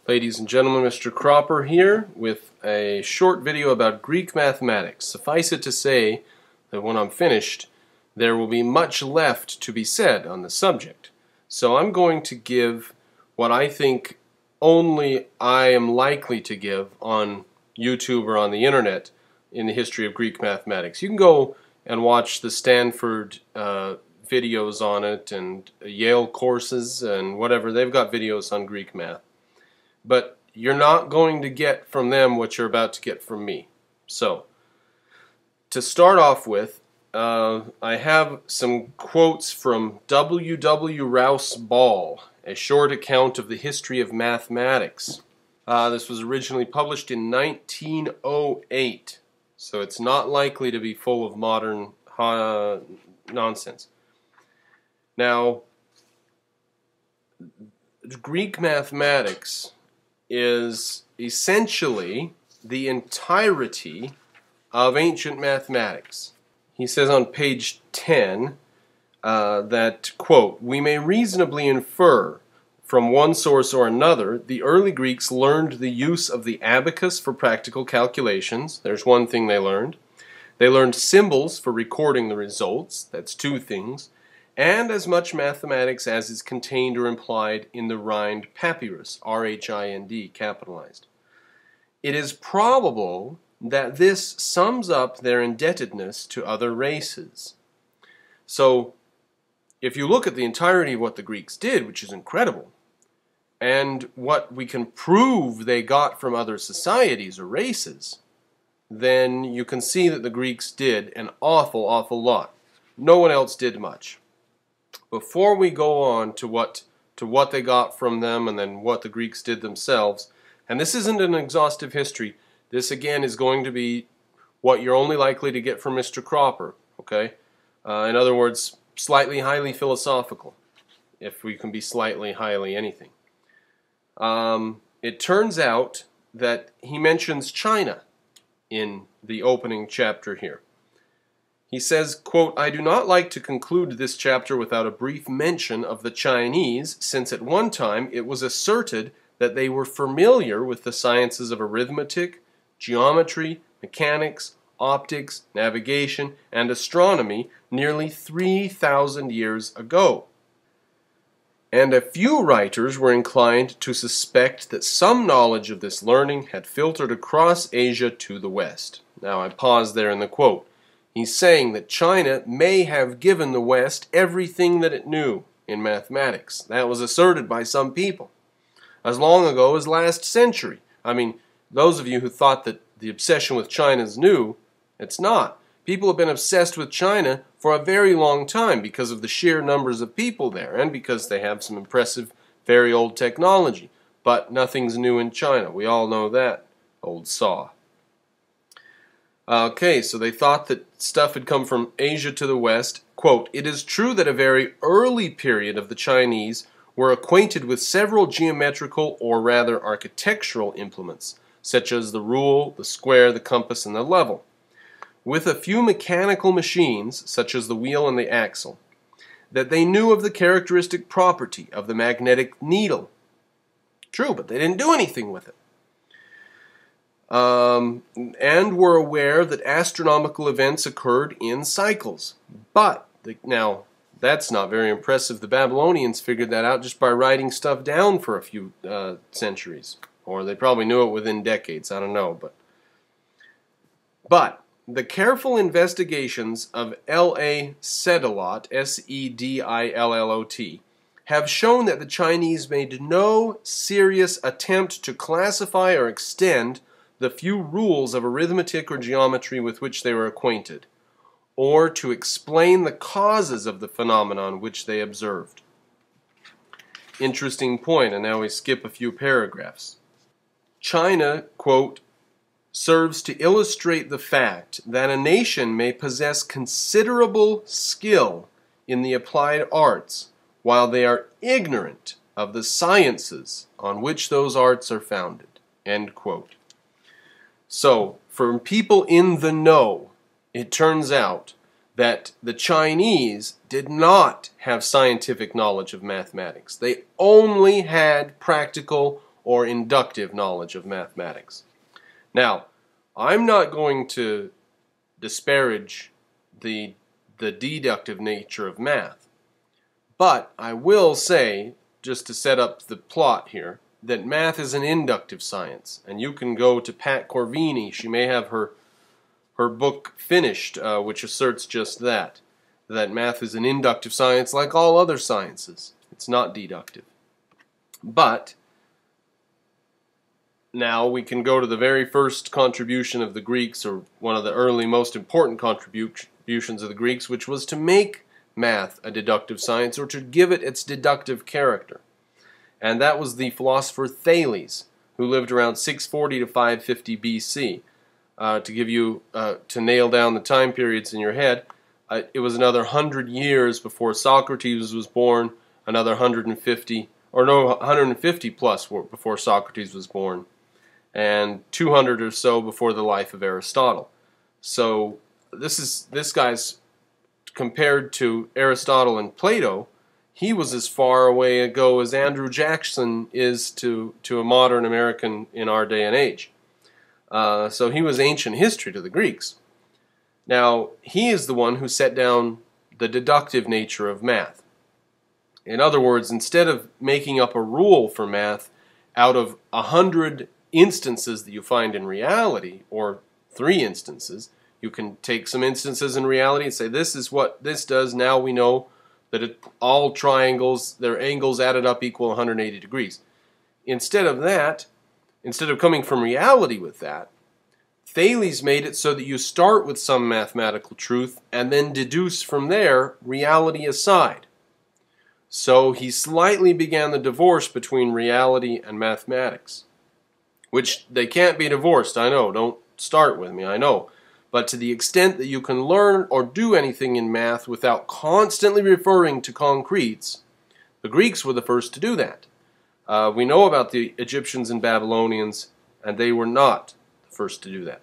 Ladies and gentlemen, Mr. Cropper here with a short video about Greek mathematics. Suffice it to say that when I'm finished, there will be much left to be said on the subject. So I'm going to give what I think only I am likely to give on YouTube or on the internet in the history of Greek mathematics. You can go and watch the Stanford videos on it and Yale courses and whatever. They've got videos on Greek math. But you're not going to get from them what you're about to get from me. So, to start off with, I have some quotes from W. W. Rouse Ball, a short account of the history of mathematics. This was originally published in 1908, so it's not likely to be full of modern nonsense. Now, Greek mathematics is essentially the entirety of ancient mathematics. He says on page 10 that, quote, "We may reasonably infer from one source or another the early Greeks learned the use of the abacus for practical calculations." There's one thing they learned. They learned symbols for recording the results. That's two things. And as much mathematics as is contained or implied in the Rhind papyrus, R-H-I-N-D, capitalized. It is probable that this sums up their indebtedness to other races. So, if you look at the entirety of what the Greeks did, which is incredible, and what we can prove they got from other societies or races, then you can see that the Greeks did an awful lot. No one else did much. Before we go on to what they got from them and then what the Greeks did themselves, and this isn't an exhaustive history, this again is going to be what you're only likely to get from Mr. Cropper, okay? In other words, slightly highly philosophical, if we can be slightly highly anything. It turns out that he mentions China in the opening chapter here. He says, quote, "I do not like to conclude this chapter without a brief mention of the Chinese, since at one time it was asserted that they were familiar with the sciences of arithmetic, geometry, mechanics, optics, navigation, and astronomy nearly 3,000 years ago. And a few writers were inclined to suspect that some knowledge of this learning had filtered across Asia to the West." Now I pause there in the quote. He's saying that China may have given the West everything that it knew in mathematics. That was asserted by some people as long ago as last century. I mean, those of you who thought that the obsession with China is new, it's not. People have been obsessed with China for a very long time because of the sheer numbers of people there and because they have some impressive, very old technology. But nothing's new in China. We all know that, old saw. Okay, so they thought that stuff had come from Asia to the West. Quote, "It is true that a very early period of the Chinese were acquainted with several geometrical or rather architectural implements, such as the rule, the square, the compass, and the level, with a few mechanical machines, such as the wheel and the axle, that they knew of the characteristic property of the magnetic needle." True, but they didn't do anything with it. And were aware that astronomical events occurred in cycles. But, now, that's not very impressive. The Babylonians figured that out just by writing stuff down for a few centuries. Or they probably knew it within decades, I don't know. But the careful investigations of L.A. Sedillot, S-E-D-I-L-L-O-T, have shown that the Chinese made no serious attempt to classify or extend the few rules of arithmetic or geometry with which they were acquainted, or to explain the causes of the phenomenon which they observed. Interesting point, and now we skip a few paragraphs. China, quote, "serves to illustrate the fact that a nation may possess considerable skill in the applied arts, while they are ignorant of the sciences on which those arts are founded." End quote. So, for people in the know, it turns out that the Chinese did not have scientific knowledge of mathematics. They only had practical or inductive knowledge of mathematics. Now, I'm not going to disparage the deductive nature of math, but I will say, just to set up the plot here, that math is an inductive science, and you can go to Pat Corvini. She may have her book finished, which asserts just that math is an inductive science like all other sciences. It's not deductive. But now we can go to the very first contribution of the Greeks, or one of the early most important contributions of the Greeks, which was to make math a deductive science, or to give it its deductive character. And that was the philosopher Thales, who lived around 640 to 550 BC. To give you, to nail down the time periods in your head, it was another 100 years before Socrates was born, another 150 plus before Socrates was born, and 200 or so before the life of Aristotle. So this guy's, compared to Aristotle and Plato, he was as far away ago as Andrew Jackson is to a modern American in our day and age. So he was ancient history to the Greeks. Now, he is the one who set down the deductive nature of math. In other words, instead of making up a rule for math out of 100 instances that you find in reality, or 3 instances, you can take some instances in reality and say, this is what this does. Now we know that all triangles, their angles added up equal 180 degrees. Instead of that, instead of coming from reality with that, Thales made it so that you start with some mathematical truth and then deduce from there, reality aside. So he slightly began the divorce between reality and mathematics, which they can't be divorced, I know. Don't start with me, I know. But to the extent that you can learn or do anything in math without constantly referring to concretes, the Greeks were the first to do that. We know about the Egyptians and Babylonians, and they were not the first to do that.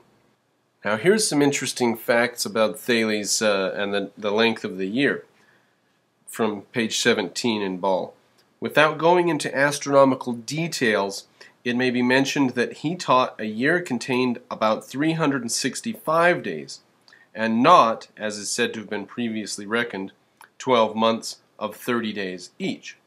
Now here's some interesting facts about Thales and the length of the year from page 17 in Ball. Without going into astronomical details, it may be mentioned that he taught a year contained about 365 days, and not, as is said to have been previously reckoned, 12 months of 30 days each.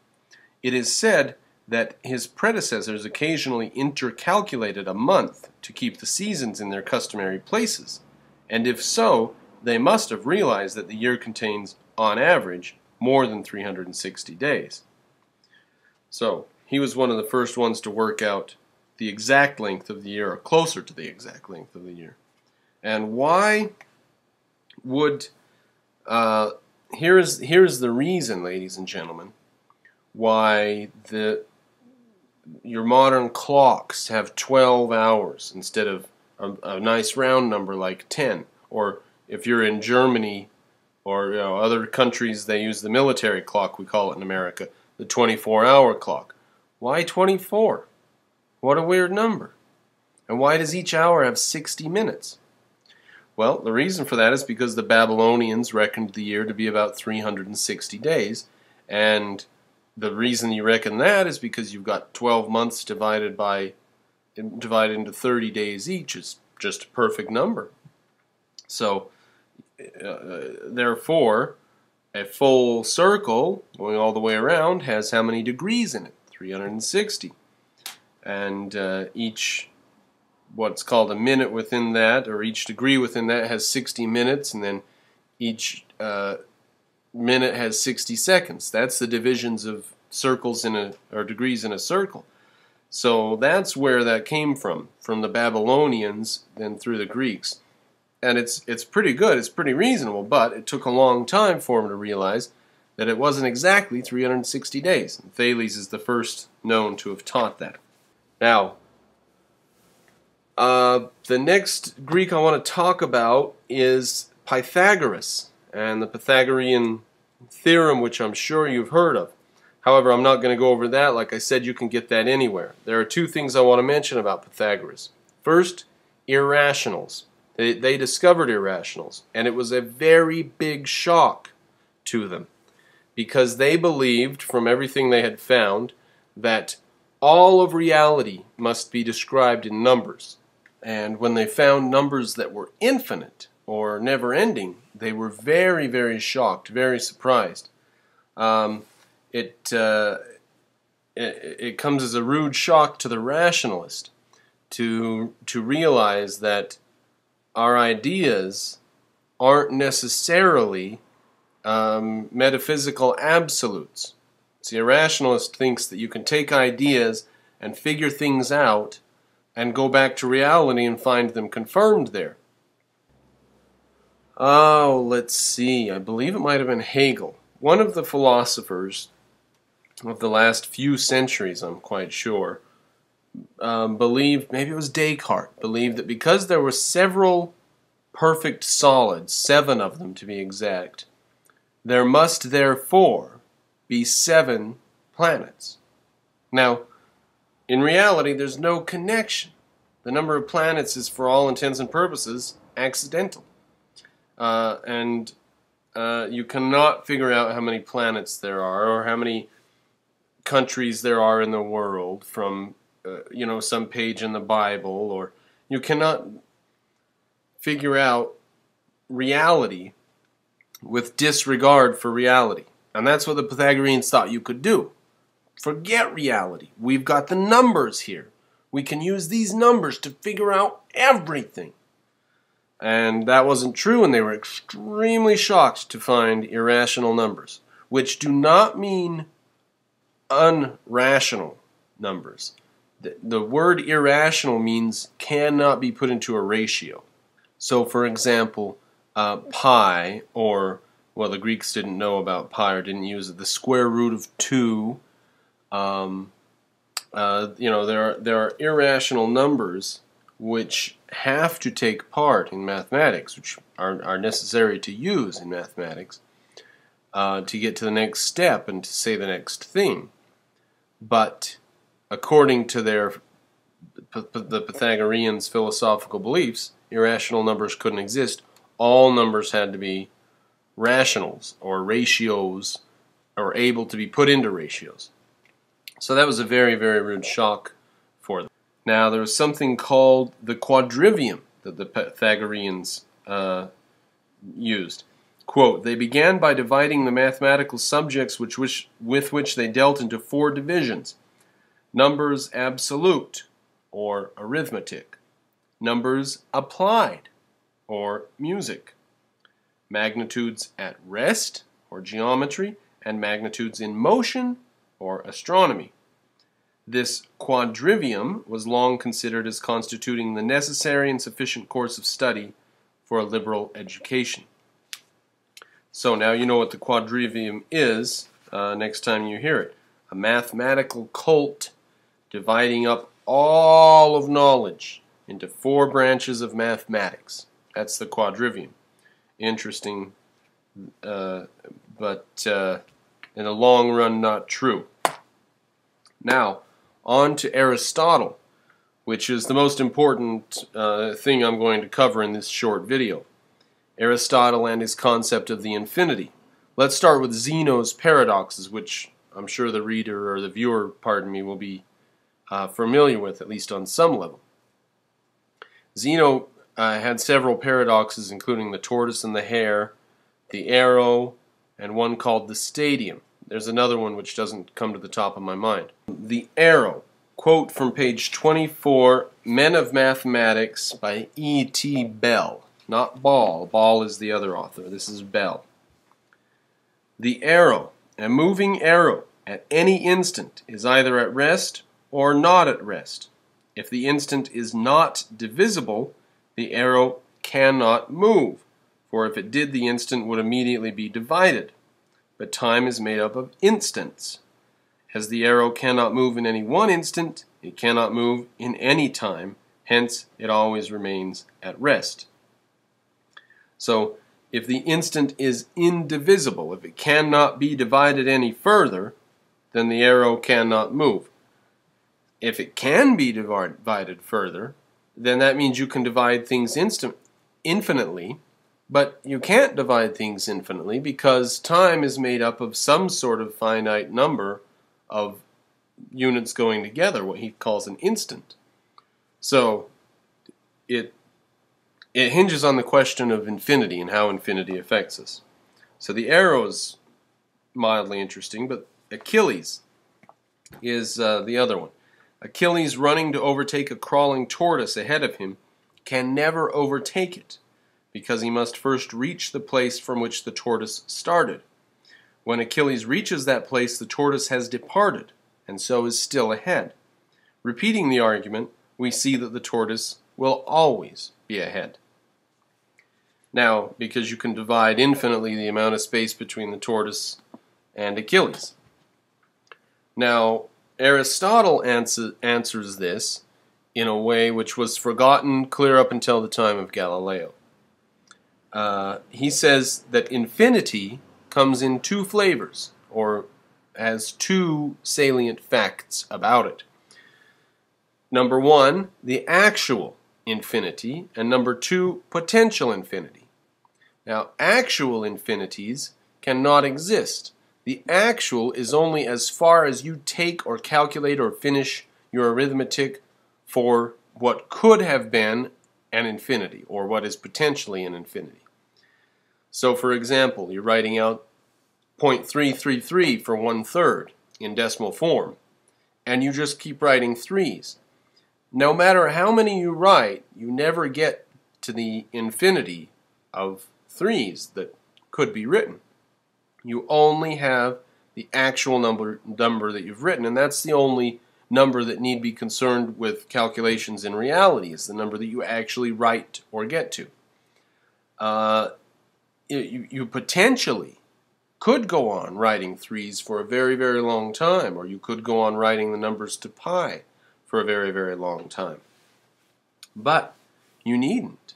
It is said that his predecessors occasionally intercalculated a month to keep the seasons in their customary places, and if so, they must have realized that the year contains, on average, more than 360 days. So, he was one of the first ones to work out the exact length of the year, or closer to the exact length of the year. And why would, here's the reason, ladies and gentlemen, why your modern clocks have 12 hours instead of a nice round number like 10. Or if you're in Germany or other countries, they use the military clock, we call it in America, the 24-hour clock. Why 24? What a weird number. And why does each hour have 60 minutes? Well, the reason for that is because the Babylonians reckoned the year to be about 360 days, and the reason you reckon that is because you've got 12 months divided into 30 days each is just a perfect number. So, therefore, a full circle going all the way around has how many degrees in it? 360. And each, what's called a minute within that, or each degree within that, has 60 minutes, and then each minute has 60 seconds. That's the divisions of circles or degrees in a circle. So that's where that came from the Babylonians, then through the Greeks. And it's pretty good, it's pretty reasonable, but it took a long time for them to realize that it wasn't exactly 360 days. And Thales is the first known to have taught that. Now, the next Greek I want to talk about is Pythagoras and the Pythagorean theorem, which I'm sure you've heard of. However, I'm not going to go over that. Like I said, you can get that anywhere. There are 2 things I want to mention about Pythagoras. First, irrationals. They discovered irrationals, and it was a very big shock to them, because they believed, from everything they had found, that all of reality must be described in numbers. And when they found numbers that were infinite or never-ending, they were very, very shocked, very surprised. It comes as a rude shock to the rationalist to realize that our ideas aren't necessarily metaphysical absolutes. See, a rationalist thinks that you can take ideas and figure things out and go back to reality and find them confirmed there. Oh, let's see. I believe it might have been Hegel. One of the philosophers of the last few centuries, I'm quite sure, believed, maybe it was Descartes, believed that because there were several perfect solids, 7 of them to be exact, there must therefore be 7 planets. Now, in reality, there's no connection. The number of planets is, for all intents and purposes, accidental. And you cannot figure out how many planets there are or how many countries there are in the world from, some page in the Bible, or you cannot figure out reality with disregard for reality. And that's what the Pythagoreans thought you could do. Forget reality. We've got the numbers here. We can use these numbers to figure out everything. And that wasn't true, and they were extremely shocked to find irrational numbers, which do not mean unrational numbers. The word irrational means cannot be put into a ratio. So, for example, pi, or, well, the Greeks didn't know about pi or didn't use it, the square root of 2. There are irrational numbers which have to take part in mathematics, which are necessary to use in mathematics to get to the next step and to say the next thing. But according to the Pythagoreans' philosophical beliefs, irrational numbers couldn't exist. All numbers had to be rationals or ratios, or able to be put into ratios. So that was a very, very rude shock for them. Now, there was something called the Quadrivium that the Pythagoreans used. Quote, they began by dividing the mathematical subjects with which they dealt into 4 divisions. Numbers absolute, or arithmetic. Numbers applied, or music. Magnitudes at rest, or geometry, and magnitudes in motion, or astronomy. This quadrivium was long considered as constituting the necessary and sufficient course of study for a liberal education. So now you know what the quadrivium is next time you hear it. A mathematical cult dividing up all of knowledge into 4 branches of mathematics. That's the quadrivium. Interesting, but in the long run not true. Now, on to Aristotle, which is the most important thing I'm going to cover in this short video. Aristotle and his concept of the infinity. Let's start with Zeno's paradoxes, which I'm sure the reader, or the viewer, pardon me, will be familiar with, at least on some level. Zeno had several paradoxes, including the tortoise and the hare, the arrow, and one called the stadium. There's another one which doesn't come to the top of my mind. The arrow. Quote from page 24, Men of Mathematics by E.T. Bell. Not Ball. Ball is the other author. This is Bell. The arrow, a moving arrow, at any instant is either at rest or not at rest. If the instant is not divisible, the arrow cannot move, for if it did, the instant would immediately be divided. But time is made up of instants. As the arrow cannot move in any one instant, it cannot move in any time, hence it always remains at rest. So, if the instant is indivisible, if it cannot be divided any further, then the arrow cannot move. If it can be divided further, then that means you can divide things infinitely, but you can't divide things infinitely because time is made up of some sort of finite number of units going together, what he calls an instant. So it hinges on the question of infinity and how infinity affects us. So the arrow is mildly interesting, but Achilles is the other one. Achilles, running to overtake a crawling tortoise ahead of him, can never overtake it, because he must first reach the place from which the tortoise started. When Achilles reaches that place, the tortoise has departed, and so is still ahead. Repeating the argument, we see that the tortoise will always be ahead. Now, because you can divide infinitely the amount of space between the tortoise and Achilles. Now, Aristotle answers this in a way which was forgotten clear up until the time of Galileo. He says that infinity comes in two flavors, or has two salient facts about it. Number one, the actual infinity, and number two, potential infinity. Now, actual infinities cannot exist. The actual is only as far as you take or calculate or finish your arithmetic for what could have been an infinity, or what is potentially an infinity. So, for example, you're writing out 0.333 for 1/3 in decimal form, and you just keep writing threes. No matter how many you write, you never get to the infinity of threes that could be written. You only have the actual number that you've written, and that's the only number that need be concerned with calculations in reality, is the number that you actually write or get to. You potentially could go on writing threes for a very, very long time, or you could go on writing the numbers to pi for a very, very long time. But you needn't.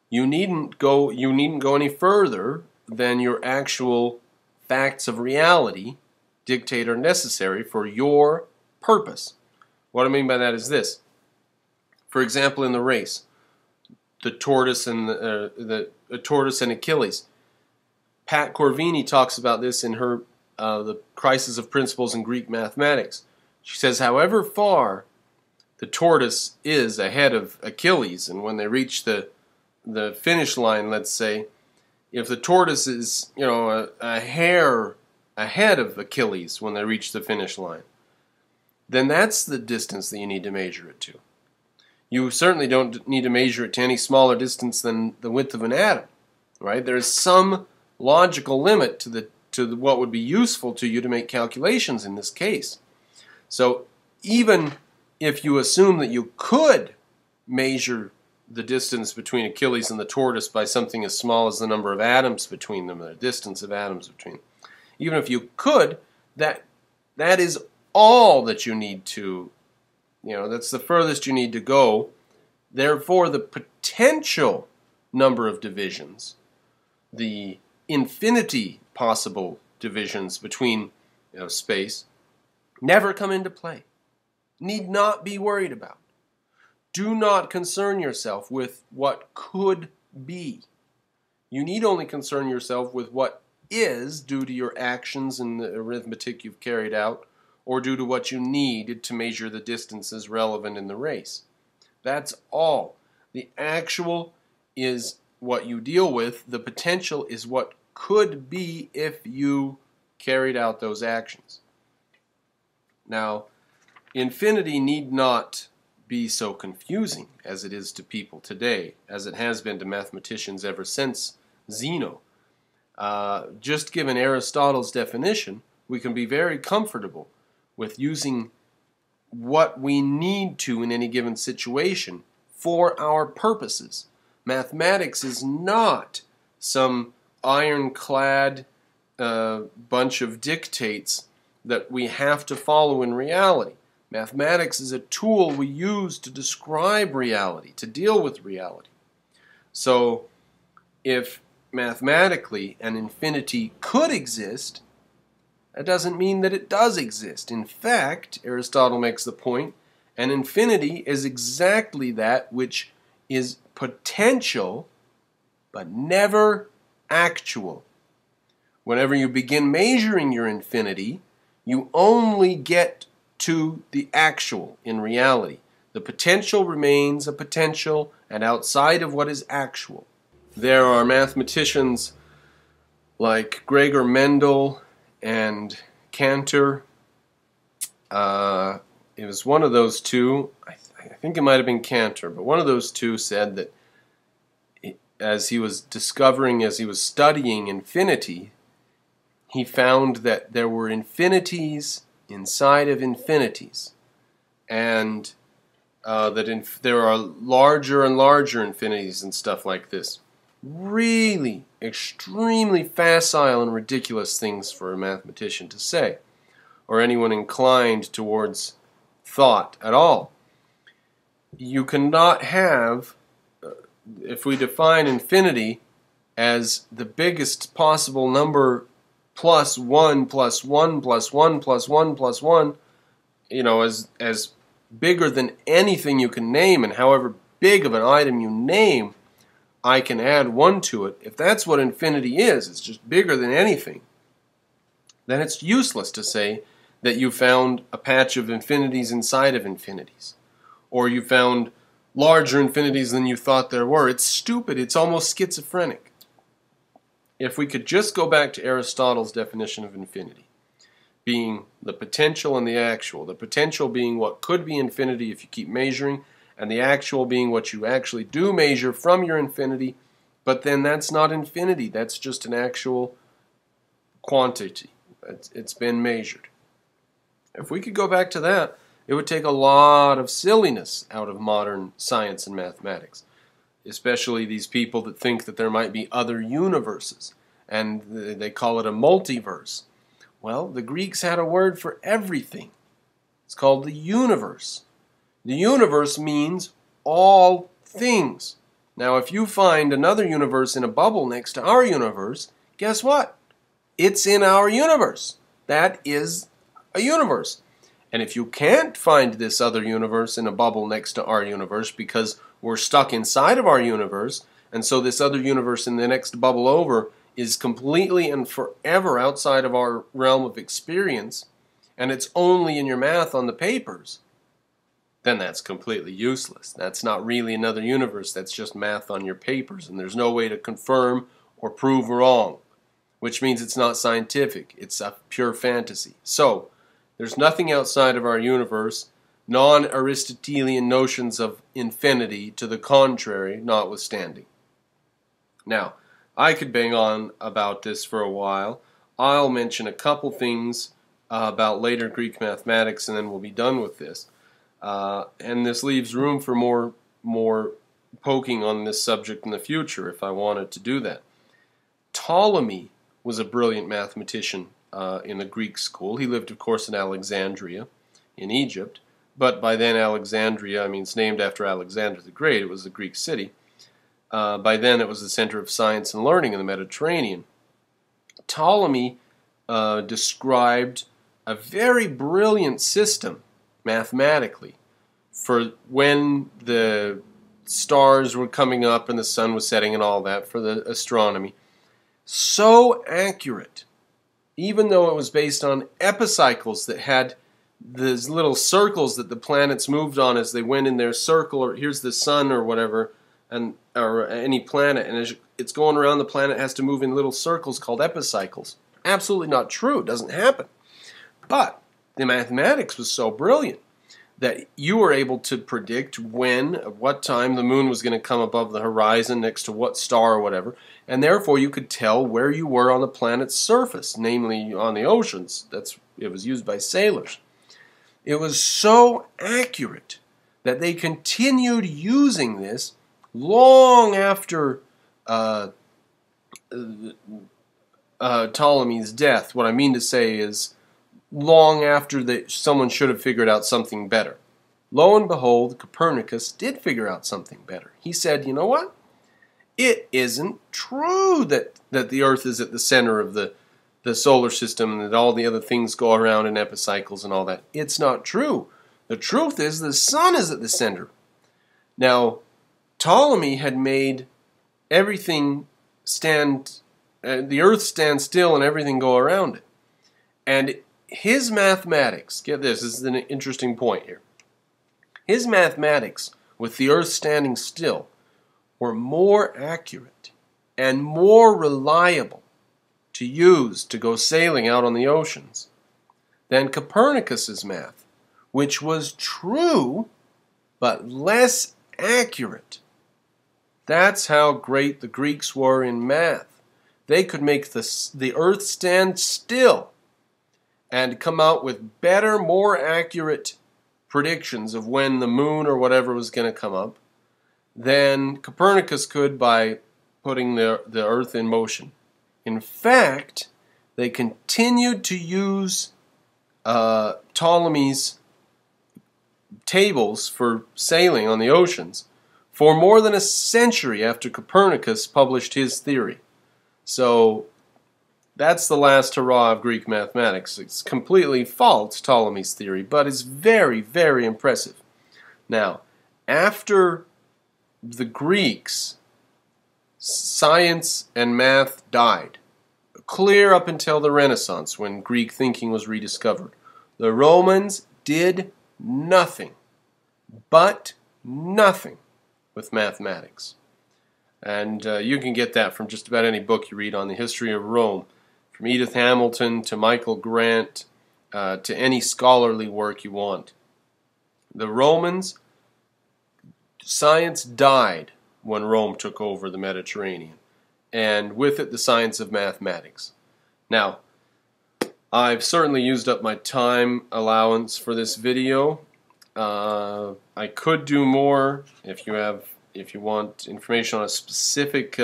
You needn't go any further than your actual facts of reality dictate are necessary for your purpose. What I mean by that is this. For example, in the race, the tortoise and tortoise and Achilles. Pat Corvini talks about this in her The Crisis of Principles in Greek Mathematics. She says, however far the tortoise is ahead of Achilles, and when they reach the finish line, let's say, if the tortoise is, a hair ahead of Achilles when they reach the finish line, then that's the distance that you need to measure it to. You certainly don't need to measure it to any smaller distance than the width of an atom, right? There is some logical limit to what would be useful to you to make calculations in this case. So even if you assume that you could measure the distance between Achilles and the tortoise by something as small as the number of atoms between them, the distance of atoms between them, even if you could, that is all that you need to, that's the furthest you need to go. Therefore, the potential number of divisions, the infinity possible divisions between space, never come into play. Need not be worried about. Do not concern yourself with what could be. You need only concern yourself with what is due to your actions and the arithmetic you've carried out, or due to what you need to measure the distances relevant in the race. That's all. The actual is what you deal with. The potential is what could be if you carried out those actions. Now, infinity need not be so confusing as it is to people today, as it has been to mathematicians ever since Zeno. Just given Aristotle's definition, we can be very comfortable with using what we need to in any given situation for our purposes. Mathematics is not some ironclad bunch of dictates that we have to follow in reality. Mathematics is a tool we use to describe reality, to deal with reality. So, if mathematically an infinity could exist, that doesn't mean that it does exist. In fact, Aristotle makes the point, an infinity is exactly that which is potential, but never actual. Whenever you begin measuring your infinity, you only get to the actual in reality. The potential remains a potential and outside of what is actual. There are mathematicians like Gregor Mendel and Cantor. It was one of those two, I think it might have been Cantor, but one of those two said that as he was studying infinity, he found that there were infinities inside of infinities, and there are larger and larger infinities and stuff like this. Really extremely facile and ridiculous things for a mathematician to say, or anyone inclined towards thought at all. You cannot have, if we define infinity as the biggest possible number plus 1 plus 1 plus 1 plus 1 plus 1, as bigger than anything you can name, and however big of an item you name, I can add 1 to it. If that's what infinity is, it's just bigger than anything, then it's useless to say that you found a patch of infinities inside of infinities, or you found larger infinities than you thought there were. It's stupid. It's almost schizophrenic. If we could just go back to Aristotle's definition of infinity, being the potential and the actual, the potential being what could be infinity if you keep measuring, and the actual being what you actually do measure from your infinity, but then that's not infinity, that's just an actual quantity. It's been measured. If we could go back to that, it would take a lot of silliness out of modern science and mathematics, especially these people that think that there might be other universes, and they call it a multiverse. Well, the Greeks had a word for everything. It's called the universe. The universe means all things. Now, if you find another universe in a bubble next to our universe, guess what? It's in our universe. That is a universe. And if you can't find this other universe in a bubble next to our universe because we're stuck inside of our universe, and so this other universe in the next bubble over is completely and forever outside of our realm of experience, and it's only in your math on the papers, then that's completely useless. That's not really another universe, that's just math on your papers, and there's no way to confirm or prove wrong, which means it's not scientific, it's a pure fantasy. So, there's nothing outside of our universe, non-Aristotelian notions of infinity to the contrary notwithstanding. Now, I could bang on about this for a while. I'll mention a couple things about later Greek mathematics, and then we'll be done with this. And this leaves room for more poking on this subject in the future if I wanted to do that. Ptolemy was a brilliant mathematician in the Greek school. He lived, of course, in Alexandria in Egypt, but by then Alexandria, it's named after Alexander the Great. It was a Greek city. By then it was the center of science and learning in the Mediterranean. Ptolemy described a very brilliant system mathematically for when the stars were coming up and the sun was setting and all that, for the astronomy. So accurate, even though it was based on epicycles that had these little circles that the planets moved on as they went in their circle, or here's the sun or whatever, or any planet, and as it's going around the planet, it has to move in little circles called epicycles. Absolutely not true. It doesn't happen. But the mathematics was so brilliant that you were able to predict when, at what time the moon was going to come above the horizon next to what star or whatever, and therefore you could tell where you were on the planet's surface, namely on the oceans. It was used by sailors. It was so accurate that they continued using this long after Ptolemy's death. What I mean to say is long after someone should have figured out something better. Lo and behold, Copernicus did figure out something better. He said, you know what? It isn't true that the Earth is at the center of the solar system and that all the other things go around in epicycles and all that. It's not true. The truth is the sun is at the center. Now, Ptolemy had made everything the Earth stand still and everything go around it. And his mathematics, get this is an interesting point here. His mathematics, with the Earth standing still, were more accurate and more reliable to use to go sailing out on the oceans than Copernicus's math, which was true but less accurate. That's how great the Greeks were in math. They could make the Earth stand still and come out with better, more accurate predictions of when the moon or whatever was going to come up than Copernicus could by putting the Earth in motion. In fact, they continued to use Ptolemy's tables for sailing on the oceans for more than a century after Copernicus published his theory. So that's the last hurrah of Greek mathematics. It's completely false, Ptolemy's theory, but it's very, very impressive. Now, after the Greeks, science and math died, clear up until the Renaissance when Greek thinking was rediscovered. The Romans did nothing, but nothing with mathematics. And you can get that from just about any book you read on the history of Rome, from Edith Hamilton to Michael Grant to any scholarly work you want. The Romans, science died when Rome took over the Mediterranean, and with it the science of mathematics. Now, I've certainly used up my time allowance for this video. I could do more. If you want information on a specific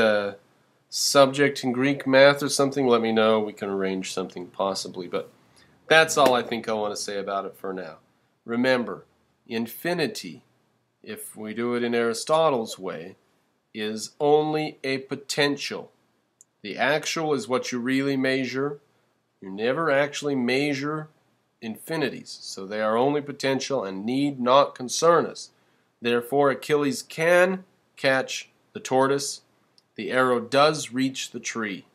subject in Greek math or something, let me know. We can arrange something possibly. But that's all I think I want to say about it for now. Remember, infinity, if we do it in Aristotle's way, is only a potential. The actual is what you really measure. You never actually measure infinities, so they are only potential and need not concern us. Therefore, Achilles can catch the tortoise. The arrow does reach the tree.